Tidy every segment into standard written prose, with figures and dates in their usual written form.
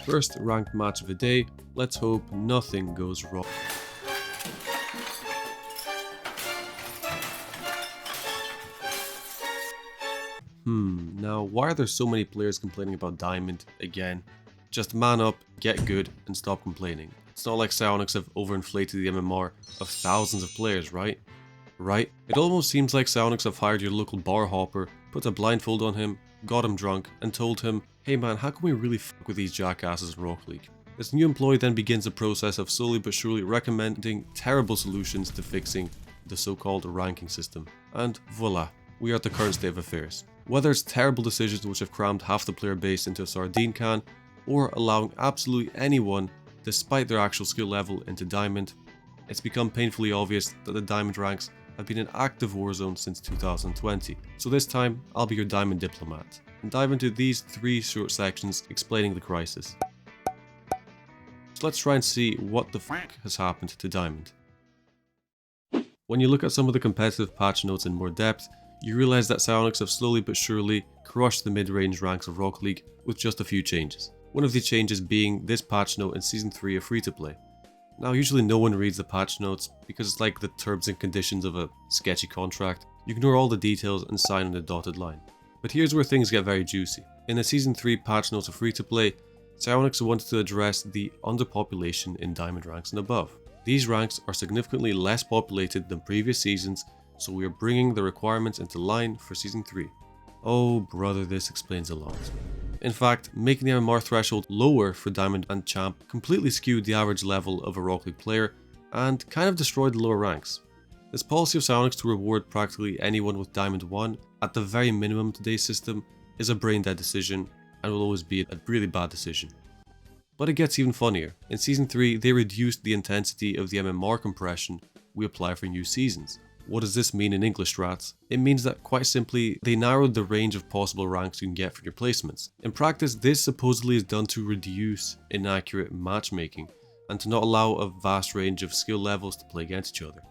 First ranked match of the day, let's hope nothing goes wrong. Now why are there so many players complaining about Diamond again? Just man up, get good, and stop complaining. It's not like Psyonix have overinflated the MMR of thousands of players, right? Right? It almost seems like Psyonix have hired your local bar hopper, put a blindfold on him, got him drunk, and told him, hey man, how can we really fuck with these jackasses in Rocket League? This new employee then begins the process of slowly but surely recommending terrible solutions to fixing the so-called ranking system. And voila, we are at the current state of affairs. Whether it's terrible decisions which have crammed half the player base into a sardine can, or allowing absolutely anyone, despite their actual skill level, into Diamond, it's become painfully obvious that the Diamond ranks have been an active war zone since 2020. So this time, I'll be your Diamond diplomat, and dive into these 3 short sections explaining the crisis. So let's try and see what the fuck has happened to Diamond. When you look at some of the competitive patch notes in more depth, you realize that Psyonix have slowly but surely crushed the mid-range ranks of Rocket League with just a few changes. One of these changes being this patch note in Season 3 of Free-to-Play. Now usually no one reads the patch notes because it's like the terms and conditions of a sketchy contract. You ignore all the details and sign on the dotted line. But here's where things get very juicy. In the Season 3 patch notes of Free-to-Play, Psyonix wanted to address the underpopulation in Diamond ranks and above. These ranks are significantly less populated than previous seasons, so we are bringing the requirements into line for Season 3. Oh brother, this explains a lot. In fact, making the MMR threshold lower for Diamond and Champ completely skewed the average level of a Rocket League player and kind of destroyed the lower ranks. This policy of Psyonix to reward practically anyone with Diamond 1 at the very minimum today's system is a brain dead decision and will always be a really bad decision. But it gets even funnier. In Season 3, they reduced the intensity of the MMR compression we apply for new seasons. What does this mean in English strats? It means that quite simply, they narrowed the range of possible ranks you can get from your placements. In practice, this supposedly is done to reduce inaccurate matchmaking and to not allow a vast range of skill levels to play against each other.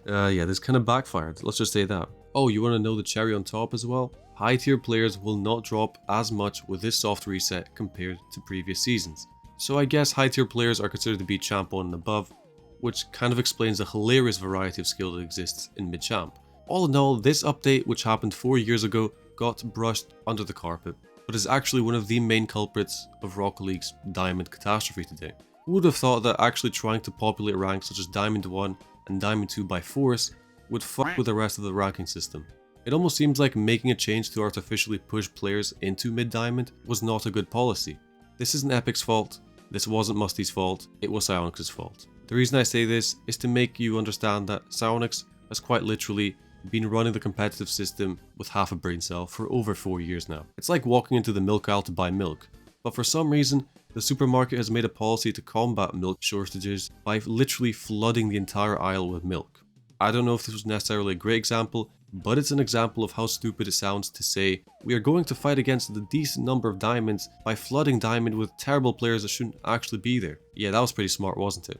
Yeah, this kind of backfired, let's just say that. Oh, you want to know the cherry on top as well? High tier players will not drop as much with this soft reset compared to previous seasons. So I guess high tier players are considered to be Champ 1 and above, which kind of explains the hilarious variety of skill that exists in mid-champ. All in all, this update, which happened 4 years ago, got brushed under the carpet, but is actually one of the main culprits of Rocket League's Diamond catastrophe today. Who would have thought that actually trying to populate ranks such as Diamond 1 and Diamond 2 by force would fuck with the rest of the ranking system? It almost seems like making a change to artificially push players into mid-diamond was not a good policy. This isn't Epic's fault, this wasn't Musty's fault, it was Psyonix's fault. The reason I say this is to make you understand that Psyonix has quite literally been running the competitive system with half a brain cell for over 4 years now. It's like walking into the milk aisle to buy milk, but for some reason, the supermarket has made a policy to combat milk shortages by literally flooding the entire aisle with milk. I don't know if this was necessarily a great example, but it's an example of how stupid it sounds to say, we are going to fight against the decent number of diamonds by flooding Diamond with terrible players that shouldn't actually be there. Yeah, that was pretty smart, wasn't it?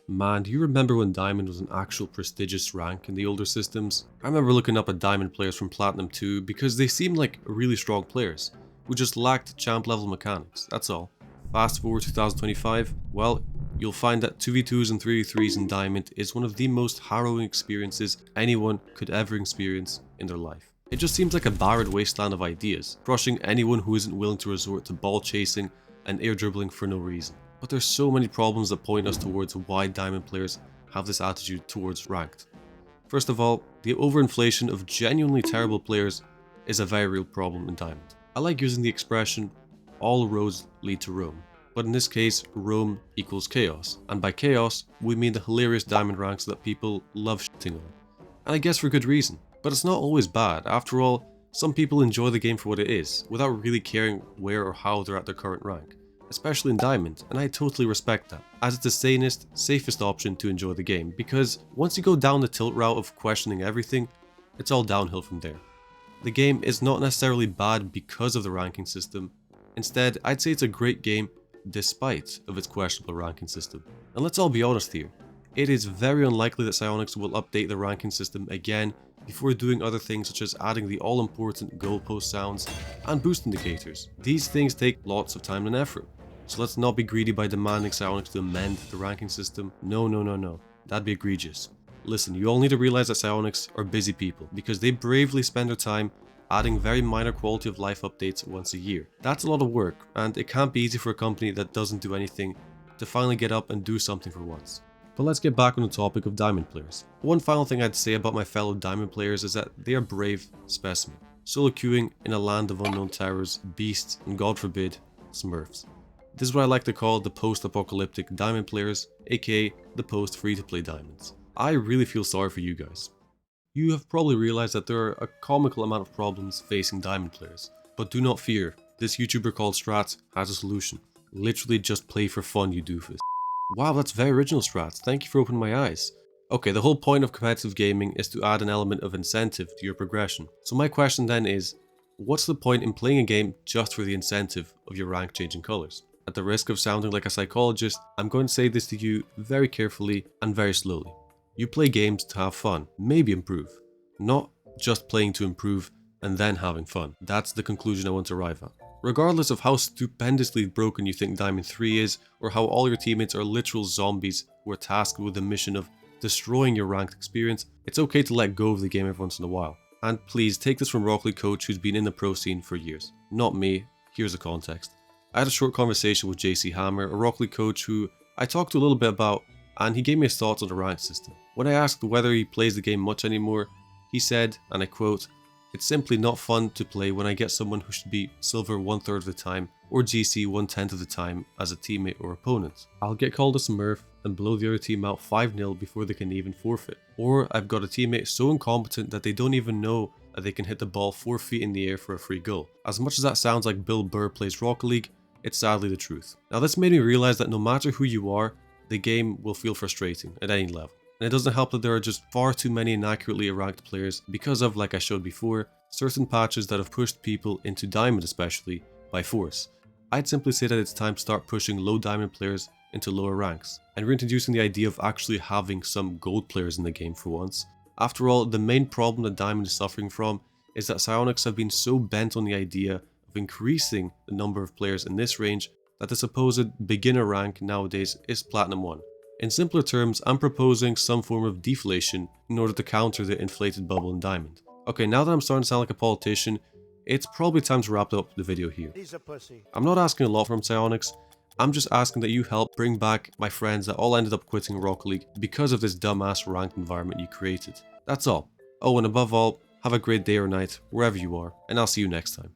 Man, do you remember when Diamond was an actual prestigious rank in the older systems? I remember looking up at Diamond players from Platinum 2 because they seemed like really strong players, who just lacked champ level mechanics, that's all. Fast forward to 2025, well, you'll find that 2v2s and 3v3s in Diamond is one of the most harrowing experiences anyone could ever experience in their life. It just seems like a barren wasteland of ideas, crushing anyone who isn't willing to resort to ball chasing and air dribbling for no reason. But there's so many problems that point us towards why Diamond players have this attitude towards ranked. First of all, the overinflation of genuinely terrible players is a very real problem in Diamond. I like using the expression, all roads lead to Rome, but in this case, Rome equals chaos, and by chaos, we mean the hilarious Diamond ranks that people love shitting on. And I guess for good reason, but it's not always bad. After all, some people enjoy the game for what it is, without really caring where or how they're at their current rank. Especially in Diamond, and I totally respect that, as it's the sanest, safest option to enjoy the game, because once you go down the tilt route of questioning everything, it's all downhill from there. The game is not necessarily bad because of the ranking system, instead I'd say it's a great game despite of its questionable ranking system. And let's all be honest here, it is very unlikely that Psyonix will update the ranking system again before doing other things such as adding the all-important goalpost sounds and boost indicators. These things take lots of time and effort, so let's not be greedy by demanding Psyonix to amend the ranking system. No, that'd be egregious. Listen, you all need to realize that Psyonix are busy people because they bravely spend their time adding very minor quality of life updates once a year. That's a lot of work, and it can't be easy for a company that doesn't do anything to finally get up and do something for once. But let's get back on the topic of Diamond players. One final thing I'd say about my fellow Diamond players is that they are brave specimens, solo queuing in a land of unknown terrors, beasts, and God forbid, Smurfs. This is what I like to call the post-apocalyptic Diamond players, aka the post-free-to-play Diamonds. I really feel sorry for you guys. You have probably realized that there are a comical amount of problems facing Diamond players, but do not fear, this YouTuber called Strat has a solution. Literally just play for fun, you doofus. Wow, that's very original, Strat. Thank you for opening my eyes. Okay, the whole point of competitive gaming is to add an element of incentive to your progression. So my question then is, what's the point in playing a game just for the incentive of your rank changing colors? At the risk of sounding like a psychologist, I'm going to say this to you very carefully and very slowly. You play games to have fun, maybe improve. Not just playing to improve and then having fun. That's the conclusion I want to arrive at. Regardless of how stupendously broken you think Diamond 3 is, or how all your teammates are literal zombies who are tasked with the mission of destroying your ranked experience, it's okay to let go of the game every once in a while. And please take this from Rock League coach who's been in the pro scene for years. Not me, here's the context. I had a short conversation with JC Hammer, a Rock League coach who I talked to a little bit about, and he gave me his thoughts on the rank system. When I asked whether he plays the game much anymore, he said, and I quote, "It's simply not fun to play when I get someone who should be silver 1/3 of the time or GC 1/10 of the time as a teammate or opponent. I'll get called a smurf and blow the other team out 5-0 before they can even forfeit. Or I've got a teammate so incompetent that they don't even know that they can hit the ball 4 feet in the air for a free goal." As much as that sounds like Bill Burr plays Rocket League, it's sadly the truth. Now this made me realize that no matter who you are, the game will feel frustrating at any level. And it doesn't help that there are just far too many inaccurately ranked players because of, like I showed before, certain patches that have pushed people into Diamond especially by force. I'd simply say that it's time to start pushing low Diamond players into lower ranks, and reintroducing the idea of actually having some gold players in the game for once. After all, the main problem that Diamond is suffering from is that Psyonix have been so bent on the idea of increasing the number of players in this range that the supposed beginner rank nowadays is Platinum 1. In simpler terms, I'm proposing some form of deflation in order to counter the inflated bubble in Diamond. Okay, now that I'm starting to sound like a politician, it's probably time to wrap up the video here. I'm not asking a lot from Psyonix, I'm just asking that you help bring back my friends that all ended up quitting Rocket League because of this dumbass ranked environment you created. That's all. Oh, and above all, have a great day or night, wherever you are, and I'll see you next time.